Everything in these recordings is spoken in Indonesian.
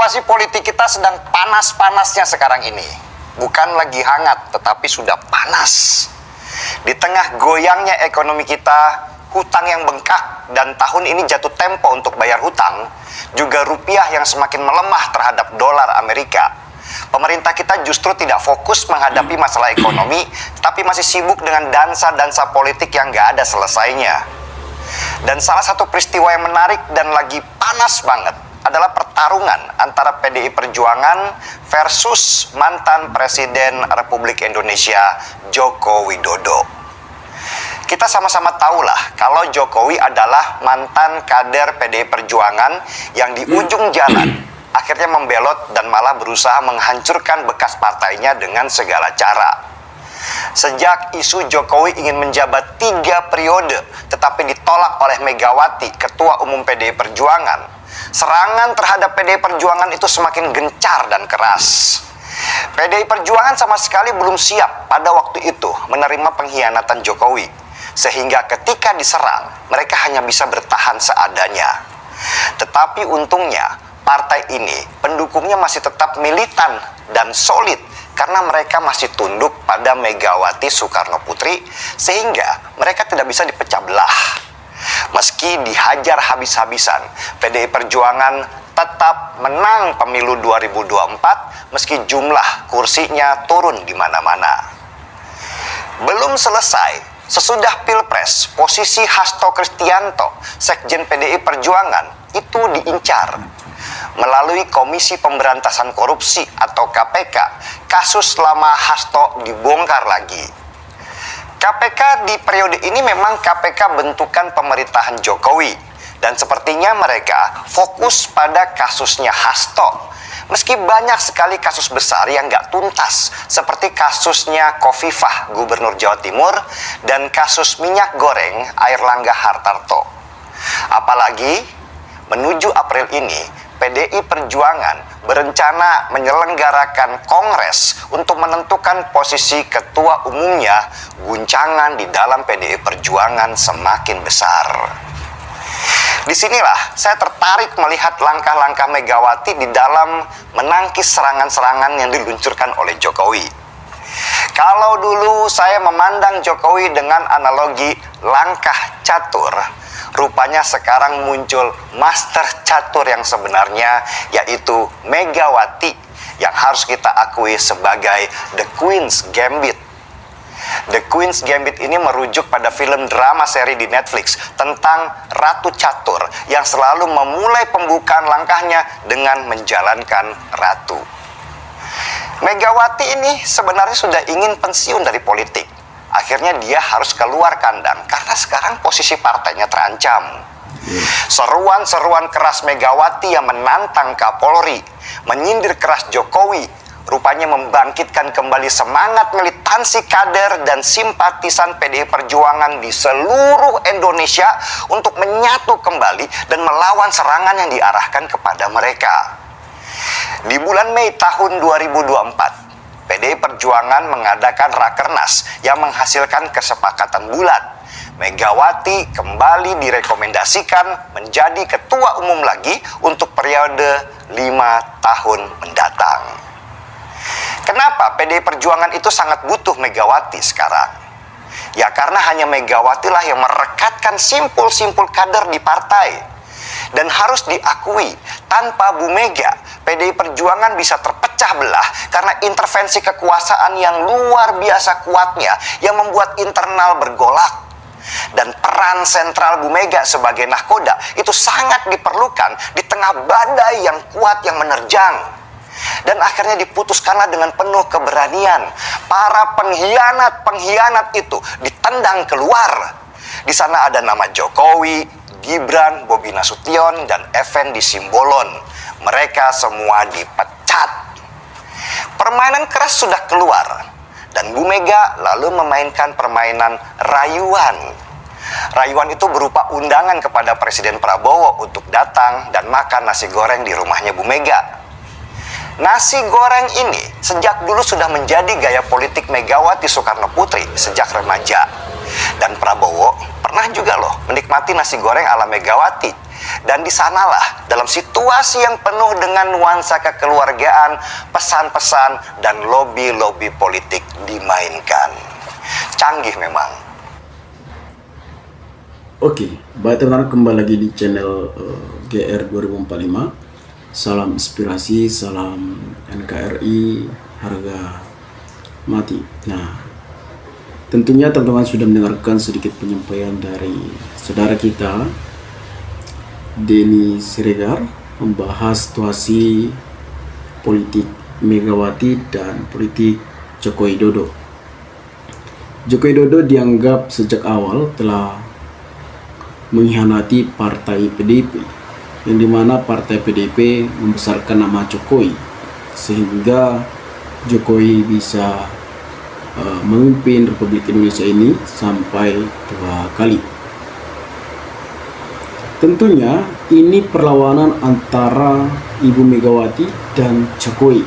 Situasi politik kita sedang panas-panasnya sekarang ini. Bukan lagi hangat, tetapi sudah panas. Di tengah goyangnya ekonomi kita, hutang yang bengkak, dan tahun ini jatuh tempo untuk bayar hutang, juga rupiah yang semakin melemah terhadap dolar Amerika. Pemerintah kita justru tidak fokus menghadapi masalah ekonomi, tapi masih sibuk dengan dansa-dansa politik yang gak ada selesainya. Dan salah satu peristiwa yang menarik dan lagi panas banget adalah pertarungan antara PDI Perjuangan versus mantan Presiden Republik Indonesia Joko Widodo. Kita sama-sama tahulah kalau Jokowi adalah mantan kader PDI Perjuangan yang di ujung jalan akhirnya membelot dan malah berusaha menghancurkan bekas partainya dengan segala cara. Sejak isu Jokowi ingin menjabat 3 periode tetapi ditolak oleh Megawati, Ketua Umum PDI Perjuangan, serangan terhadap PDI Perjuangan itu semakin gencar dan keras. PDI Perjuangan sama sekali belum siap pada waktu itu menerima pengkhianatan Jokowi, sehingga ketika diserang, mereka hanya bisa bertahan seadanya. Tetapi untungnya, partai ini pendukungnya masih tetap militan dan solid karena mereka masih tunduk pada Megawati Soekarno Putri, sehingga mereka tidak bisa dipecah belah. Meski dihajar habis-habisan, PDI Perjuangan tetap menang pemilu 2024 meski jumlah kursinya turun di mana-mana. Belum selesai, sesudah Pilpres, posisi Hasto Kristianto, Sekjen PDI Perjuangan, itu diincar. Melalui Komisi Pemberantasan Korupsi atau KPK, kasus lama Hasto dibongkar lagi. KPK di periode ini memang KPK bentukan pemerintahan Jokowi, dan sepertinya mereka fokus pada kasusnya Hasto. Meski banyak sekali kasus besar yang gak tuntas, seperti kasusnya Khofifah, Gubernur Jawa Timur, dan kasus minyak goreng Airlangga Hartarto. Apalagi, menuju April ini, PDI Perjuangan berencana menyelenggarakan kongres untuk menentukan posisi ketua umumnya. Guncangan di dalam PDI Perjuangan semakin besar. Disinilah saya tertarik melihat langkah-langkah Megawati di dalam menangkis serangan-serangan yang diluncurkan oleh Jokowi. Kalau dulu saya memandang Jokowi dengan analogi langkah catur, rupanya sekarang muncul master catur yang sebenarnya, yaitu Megawati, yang harus kita akui sebagai The Queen's Gambit. The Queen's Gambit ini merujuk pada film drama seri di Netflix tentang Ratu Catur yang selalu memulai pembukaan langkahnya dengan menjalankan ratu. Megawati ini sebenarnya sudah ingin pensiun dari politik. Akhirnya dia harus keluar kandang karena sekarang posisi partainya terancam. Seruan-seruan keras Megawati yang menantang Kapolri, menyindir keras Jokowi, rupanya membangkitkan kembali semangat militansi kader dan simpatisan PDI Perjuangan di seluruh Indonesia untuk menyatu kembali dan melawan serangan yang diarahkan kepada mereka. Di bulan Mei tahun 2024, PDI Perjuangan mengadakan rakernas yang menghasilkan kesepakatan bulat. Megawati kembali direkomendasikan menjadi ketua umum lagi untuk periode 5 tahun mendatang. Kenapa PDI Perjuangan itu sangat butuh Megawati sekarang? Ya karena hanya Megawati lah yang merekatkan simpul-simpul kader di partai. Dan harus diakui, tanpa Bu Mega, PDI Perjuangan bisa terpecah belah karena intervensi kekuasaan yang luar biasa kuatnya yang membuat internal bergolak. Dan peran sentral Bu Mega sebagai nahkoda itu sangat diperlukan di tengah badai yang kuat yang menerjang. Dan akhirnya diputuskanlah dengan penuh keberanian. Para pengkhianat itu ditendang keluar. Di sana ada nama Jokowi, Gibran, Bobi Nasution, dan Effendi Simbolon. Mereka semua dipecat. Permainan keras sudah keluar, dan Bu Mega lalu memainkan permainan rayuan. Rayuan itu berupa undangan kepada Presiden Prabowo untuk datang dan makan nasi goreng di rumahnya Bu Mega. Nasi goreng ini sejak dulu sudah menjadi gaya politik Megawati Soekarno Putri sejak remaja. Dan Prabowo pernah juga loh menikmati nasi goreng ala Megawati. Dan di sanalah dalam situasi yang penuh dengan nuansa kekeluargaan, pesan-pesan dan lobi-lobi politik dimainkan. Canggih memang. Oke, baik teman-teman, kembali lagi di channel GR 2045. Salam inspirasi, salam NKRI, harga mati. Nah, tentunya teman-teman sudah mendengarkan sedikit penyampaian dari saudara kita Denny Siregar membahas situasi politik Megawati dan politik Joko Widodo. Joko Widodo dianggap sejak awal telah mengkhianati partai PDIP, yang dimana partai PDIP membesarkan nama Jokowi sehingga Jokowi bisa memimpin Republik Indonesia ini sampai 2 kali. Tentunya ini perlawanan antara Ibu Megawati dan Jokowi,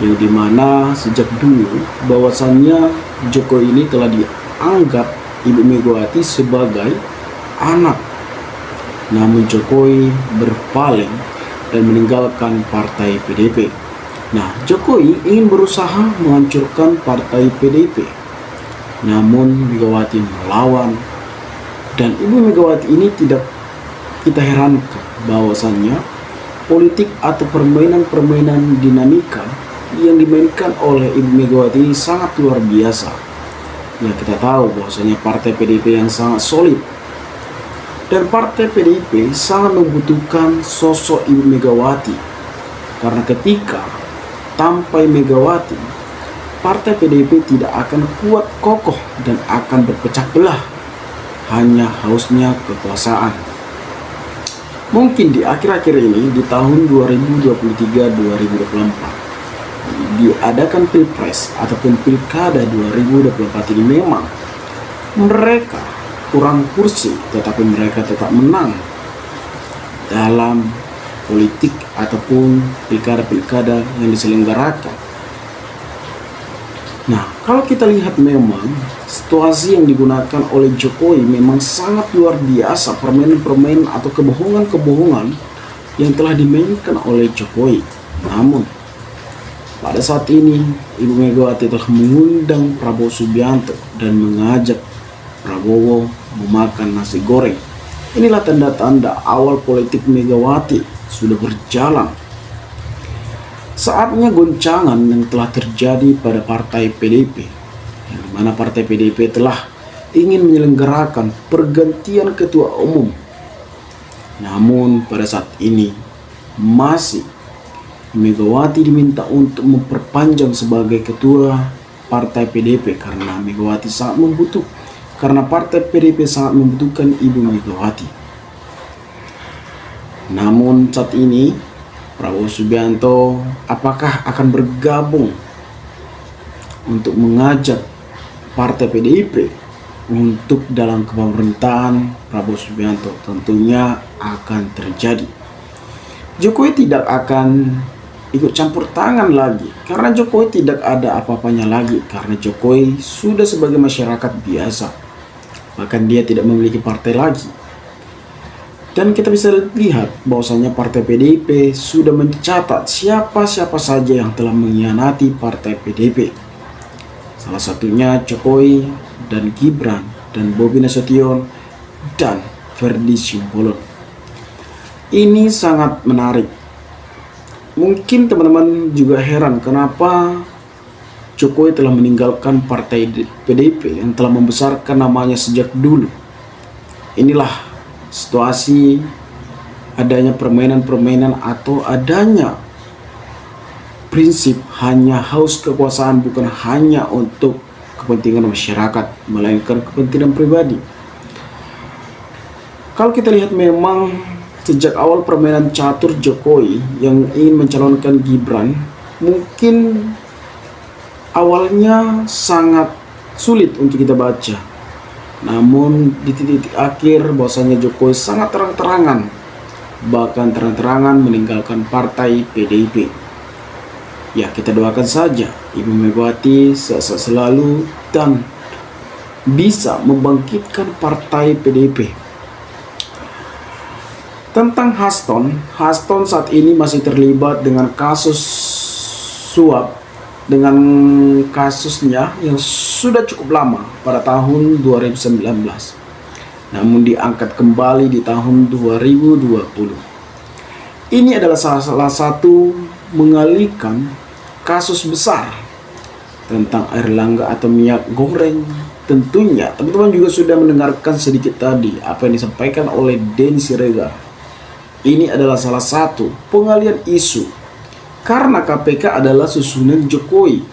yang dimana sejak dulu bahwasannya Jokowi ini telah dianggap Ibu Megawati sebagai anak. Namun Jokowi berpaling dan meninggalkan partai PDIP. Nah, Jokowi ingin berusaha menghancurkan partai PDIP, namun Megawati melawan. Dan Ibu Megawati ini tidak kita herankan bahwasannya politik atau permainan-permainan dinamika yang dimainkan oleh Ibu Megawati ini sangat luar biasa. Ya, kita tahu bahwasanya partai PDIP yang sangat solid, dan partai PDIP sangat membutuhkan sosok Ibu Megawati, karena ketika tanpa Megawati, partai PDIP tidak akan kuat kokoh dan akan berpecah belah, hanya hausnya kekuasaan. Mungkin di akhir-akhir ini, di tahun 2023-2024, diadakan Pilpres ataupun Pilkada 2024 ini memang mereka kurang kursi, tetapi mereka tetap menang dalam politik ataupun pilkada-pilkada yang diselenggarakan. Nah, kalau kita lihat memang situasi yang digunakan oleh Jokowi memang sangat luar biasa, permainan-permainan atau kebohongan-kebohongan yang telah dimainkan oleh Jokowi. Namun pada saat ini Ibu Megawati telah mengundang Prabowo Subianto dan mengajak Prabowo memakan nasi goreng. Inilah tanda-tanda awal politik Megawati sudah berjalan. Saatnya goncangan yang telah terjadi pada partai PDIP, yang dimana partai PDIP telah ingin menyelenggarakan pergantian ketua umum. Namun pada saat ini masih Megawati diminta untuk memperpanjang sebagai ketua partai PDIP karena Megawati sangat membutuhkan, karena partai PDIP sangat membutuhkan Ibu Megawati. Namun saat ini Prabowo Subianto apakah akan bergabung untuk mengajak partai PDIP untuk dalam kepemerintahan Prabowo Subianto? Tentunya akan terjadi. Jokowi tidak akan ikut campur tangan lagi, karena Jokowi tidak ada apa-apanya lagi, karena Jokowi sudah sebagai masyarakat biasa, bahkan dia tidak memiliki partai lagi. Dan kita bisa lihat bahwasanya partai PDIP sudah mencatat siapa-siapa saja yang telah mengkhianati partai PDIP. Salah satunya Jokowi dan Gibran dan Bobi Nasution dan Ferdy Simbolon. Ini sangat menarik. Mungkin teman-teman juga heran kenapa Jokowi telah meninggalkan partai PDIP yang telah membesarkan namanya sejak dulu. Inilah situasi adanya permainan-permainan atau adanya prinsip hanya haus kekuasaan, bukan hanya untuk kepentingan masyarakat, melainkan kepentingan pribadi. Kalau kita lihat memang sejak awal permainan catur Jokowi yang ingin mencalonkan Gibran, mungkin awalnya sangat sulit untuk kita baca. Namun di titik akhir bahwasanya Jokowi sangat terang-terangan, bahkan terang-terangan meninggalkan partai PDIP. Ya, kita doakan saja Ibu Megawati sehat selalu dan bisa membangkitkan partai PDIP. Tentang Haston saat ini masih terlibat dengan kasus suap, dengan kasusnya yang sudah cukup lama pada tahun 2019, namun diangkat kembali di tahun 2020. Ini adalah salah satu mengalihkan kasus besar tentang air langga atau minyak goreng. Tentunya teman-teman juga sudah mendengarkan sedikit tadi apa yang disampaikan oleh Denny Siregar. Ini adalah salah satu pengalihan isu karena KPK adalah susunan Jokowi.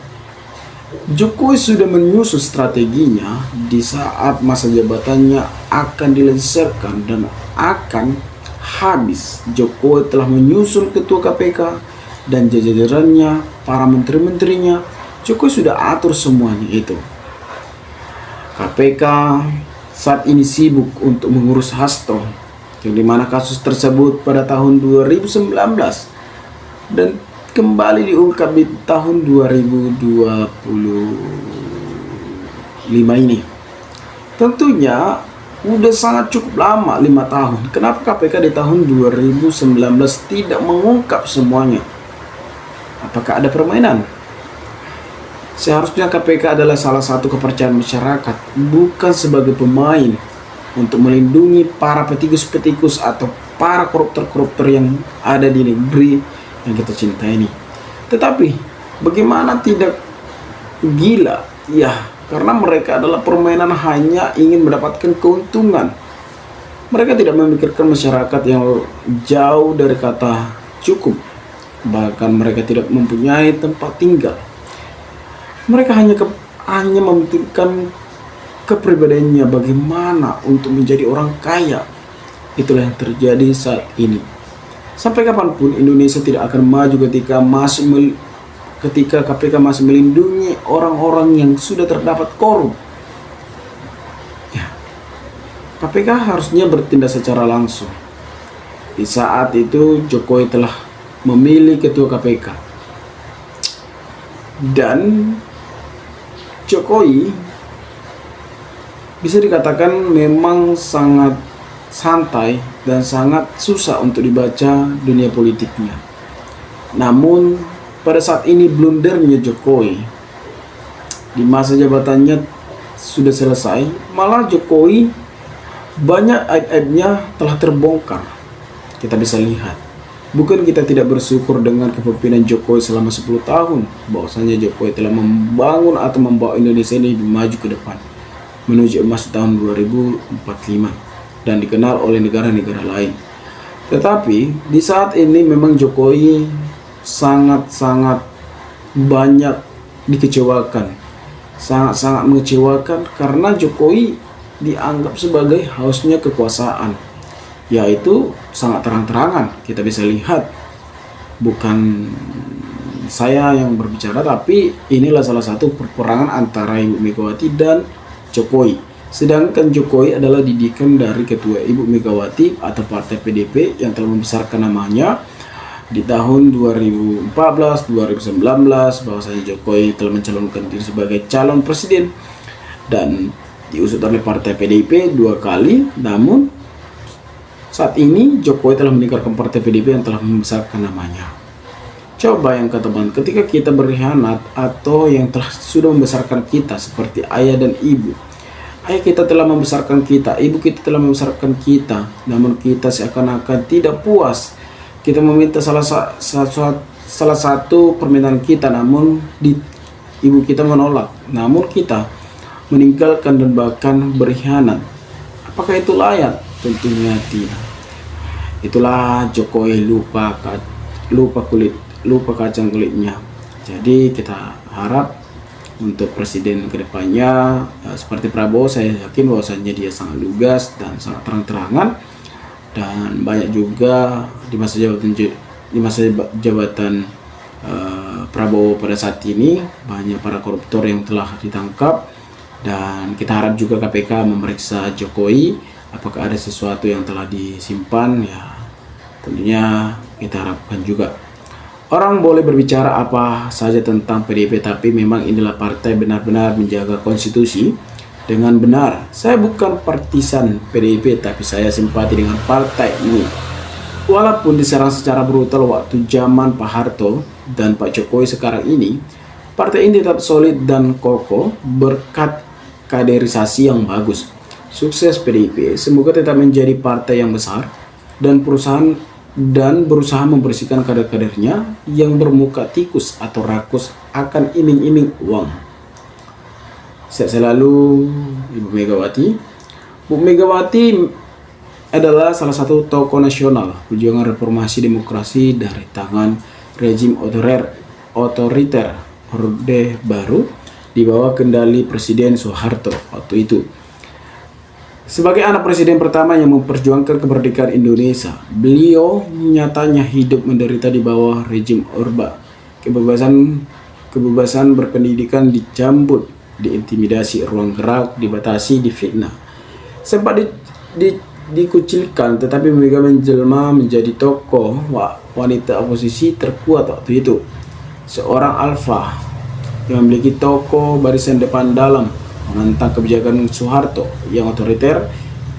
Jokowi sudah menyusun strateginya di saat masa jabatannya akan dilengsarkan dan akan habis. Jokowi telah menyusun ketua KPK dan jajarannya, para menteri-menterinya. Jokowi sudah atur semuanya itu. KPK saat ini sibuk untuk mengurus Hasto, yang dimana kasus tersebut pada tahun 2019 dan kembali diungkap di tahun 2025 ini. Tentunya udah sangat cukup lama, 5 tahun. Kenapa KPK di tahun 2019 tidak mengungkap semuanya? Apakah ada permainan? Seharusnya KPK adalah salah satu kepercayaan masyarakat, bukan sebagai pemain untuk melindungi para petikus-petikus atau para koruptor-koruptor yang ada di negeri yang kita cintai ini. Tetapi bagaimana tidak gila? Ya, karena mereka adalah permainan hanya ingin mendapatkan keuntungan. Mereka tidak memikirkan masyarakat yang jauh dari kata cukup. Bahkan mereka tidak mempunyai tempat tinggal. Mereka hanya mementingkan kepribadiannya, bagaimana untuk menjadi orang kaya. Itulah yang terjadi saat ini. Sampai kapanpun Indonesia tidak akan maju ketika KPK masih melindungi orang-orang yang sudah terdapat korup. Ya, KPK harusnya bertindak secara langsung. Di saat itu Jokowi telah memilih ketua KPK. Dan Jokowi bisa dikatakan memang sangat santai dan sangat susah untuk dibaca dunia politiknya. Namun pada saat ini blundernya Jokowi di masa jabatannya sudah selesai, malah Jokowi banyak aib-aibnya telah terbongkar. Kita bisa lihat, bukan kita tidak bersyukur dengan kepemimpinan Jokowi selama 10 tahun, bahwasanya Jokowi telah membangun atau membawa Indonesia ini maju ke depan menuju emas tahun 2045 dan dikenal oleh negara-negara lain. Tetapi di saat ini memang Jokowi sangat-sangat banyak dikecewakan, sangat-sangat mengecewakan karena Jokowi dianggap sebagai hausnya kekuasaan, yaitu sangat terang-terangan. Kita bisa lihat, bukan saya yang berbicara, tapi inilah salah satu peperangan antara Ibu Megawati dan Jokowi. Sedangkan Jokowi adalah didikan dari ketua Ibu Megawati atau partai PDP yang telah membesarkan namanya di tahun 2014, 2019, bahwasanya Jokowi telah mencalonkan diri sebagai calon presiden dan diusut oleh partai PDIP 2 kali. Namun saat ini Jokowi telah meninggalkan partai PDIP yang telah membesarkan namanya. Coba yang teman, ketika kita berkhianat atau yang telah sudah membesarkan kita seperti ayah dan ibu. Ayah kita telah membesarkan kita, ibu kita telah membesarkan kita, namun kita seakan-akan tidak puas. Kita meminta salah satu permintaan kita, namun ibu kita menolak. Namun kita meninggalkan dan bahkan berkhianat. Apakah itu layak? Tentunya tidak. Itulah Jokowi lupa kacang kulitnya. Jadi kita harap untuk presiden kedepannya seperti Prabowo, saya yakin bahwasanya dia sangat lugas dan sangat terang-terangan, dan banyak juga di masa jabatan Prabowo pada saat ini banyak para koruptor yang telah ditangkap, dan kita harap juga KPK memeriksa Jokowi apakah ada sesuatu yang telah disimpan. Ya, tentunya kita harapkan juga. Orang boleh berbicara apa saja tentang PDIP, tapi memang inilah partai benar-benar menjaga konstitusi dengan benar. Saya bukan partisan PDIP, tapi saya simpati dengan partai ini. Walaupun diserang secara brutal waktu zaman Pak Harto dan Pak Jokowi sekarang ini, partai ini tetap solid dan kokoh berkat kaderisasi yang bagus. Sukses PDIP, semoga tetap menjadi partai yang besar dan berusaha membersihkan kader-kadernya yang bermuka tikus atau rakus akan iming-iming uang. Sehat selalu Ibu Megawati. Bu Megawati adalah salah satu tokoh nasional perjuangan reformasi demokrasi dari tangan rezim otoriter Orde Baru di bawah kendali Presiden Soeharto waktu itu. Sebagai anak presiden pertama yang memperjuangkan kemerdekaan Indonesia, beliau nyatanya hidup menderita di bawah rezim Orba. Kebebasan berpendidikan dicambut, diintimidasi, ruang gerak dibatasi, difitnah. Sempat dikucilkan, tetapi Mega menjelma menjadi tokoh wanita oposisi terkuat waktu itu. Seorang alfa yang memiliki tokoh barisan depan dalam menentang kebijakan Soeharto yang otoriter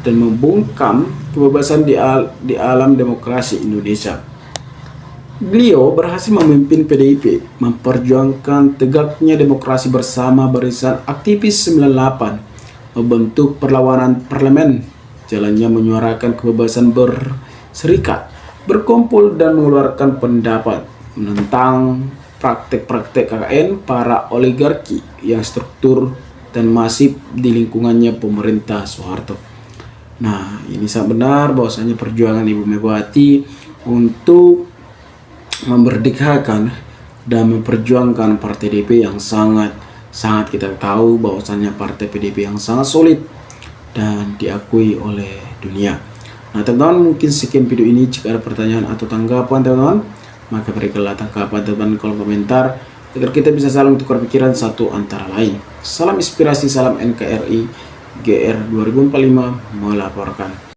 dan membungkam kebebasan di alam demokrasi Indonesia. Beliau berhasil memimpin PDIP memperjuangkan tegaknya demokrasi bersama barisan aktivis 98, membentuk perlawanan parlemen, jalannya menyuarakan kebebasan berserikat, berkumpul dan mengeluarkan pendapat menentang praktek-praktek KKN para oligarki yang struktur dan masif di lingkungannya pemerintah Soeharto. Nah, ini sangat benar bahwasanya perjuangan Ibu Megawati untuk memerdekakan dan memperjuangkan partai PDIP yang sangat kita tahu bahwasanya partai PDIP yang sangat solid dan diakui oleh dunia. Nah, teman-teman, mungkin sekian video ini. Jika ada pertanyaan atau tanggapan teman-teman, maka berikanlah tanggapan teman-teman di kolom komentar agar kita bisa saling tukar pikiran satu antara lain. Salam inspirasi, salam NKRI, GR 2045 melaporkan.